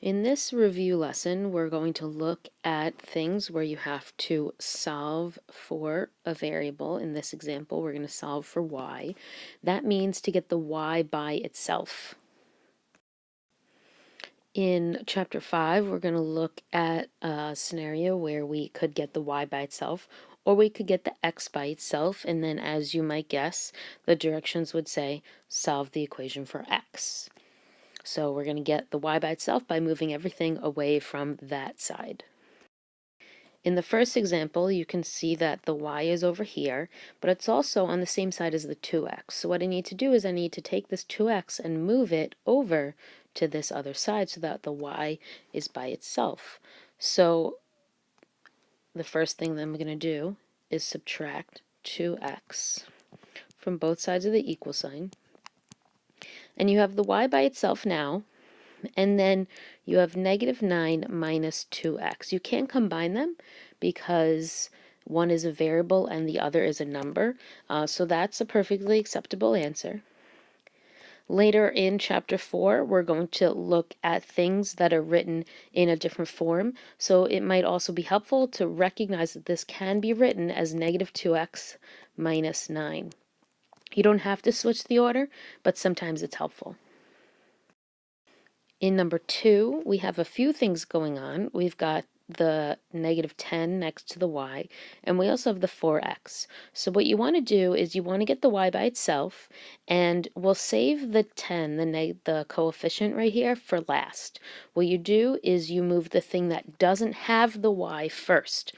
In this review lesson, we're going to look at things where you have to solve for a variable. In this example, we're going to solve for y. That means to get the y by itself. In chapter 5, we're going to look at a scenario where we could get the y by itself, or we could get the x by itself, and then, as you might guess, the directions would say solve the equation for x. So we're going to get the y by itself by moving everything away from that side. In the first example, you can see that the y is over here, but it's also on the same side as the 2x. So what I need to do is I need to take this 2x and move it over to this other side so that the y is by itself. So the first thing that I'm going to do is subtract 2x from both sides of the equal sign. And you have the y by itself now. And then you have negative 9 minus 2x. You can't combine them because one is a variable and the other is a number. So that's a perfectly acceptable answer. Later in chapter 4, we're going to look at things that are written in a different form. So it might also be helpful to recognize that this can be written as negative 2x minus 9. You don't have to switch the order, but sometimes it's helpful. In number 2, we have a few things going on. We've got the negative 10 next to the y, and we also have the 4x. So what you want to do is you want to get the y by itself, and we'll save the 10, the coefficient right here, for last. What you do is you move the thing that doesn't have the y first.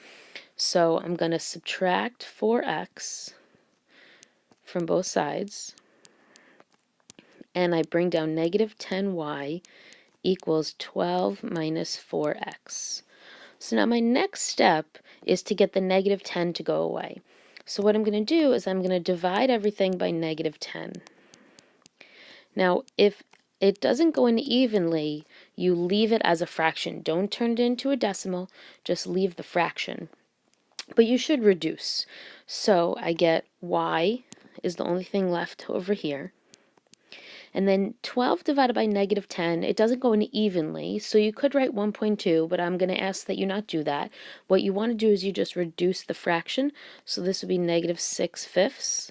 So I'm going to subtract 4x from both sides, and I bring down negative 10y equals 12 minus 4x. So now my next step is to get the negative 10 to go away. So what I'm going to do is I'm going to divide everything by negative 10. Now, if it doesn't go in evenly, you leave it as a fraction. Don't turn it into a decimal, just leave the fraction. But you should reduce. So I get y is the only thing left over here. And then 12 divided by negative 10, it doesn't go in evenly, so you could write 1.2, but I'm going to ask that you not do that. What you want to do is you just reduce the fraction, so this would be negative 6/5.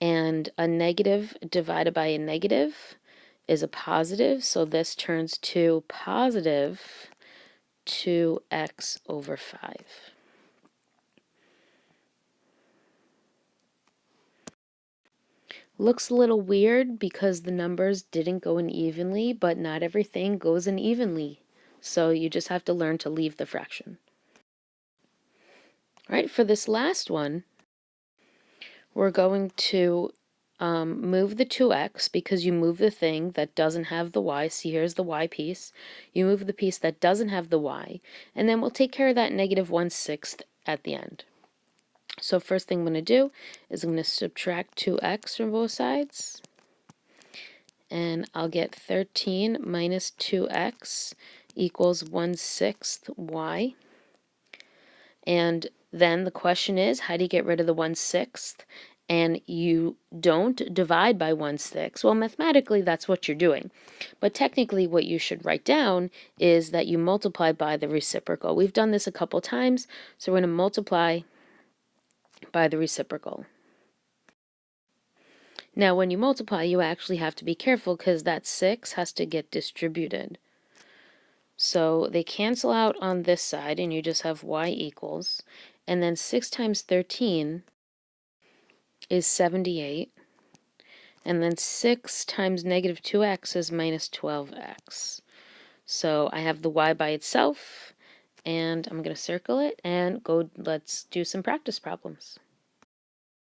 And a negative divided by a negative is a positive, so this turns to positive 2x over 5. Looks a little weird because the numbers didn't go in evenly, but not everything goes in evenly. So you just have to learn to leave the fraction. All right, for this last one, we're going to move the 2x because you move the thing that doesn't have the y. See, here's the y piece. You move the piece that doesn't have the y, and then we'll take care of that negative 1/6 at the end. So first thing I'm going to do is I'm going to subtract 2x from both sides. And I'll get 13 minus 2x equals 1/6 y. And then the question is, how do you get rid of the 1/6? And you don't divide by 1/6. Well, mathematically, that's what you're doing. But technically, what you should write down is that you multiply by the reciprocal. We've done this a couple times, so we're going to multiply by the reciprocal. Now, when you multiply, you actually have to be careful because that 6 has to get distributed. So they cancel out on this side, and you just have y equals. And then 6 times 13 is 78. And then 6 times negative 2x is minus 12x. So I have the y by itself, and I'm going to circle it and let's do some practice problems.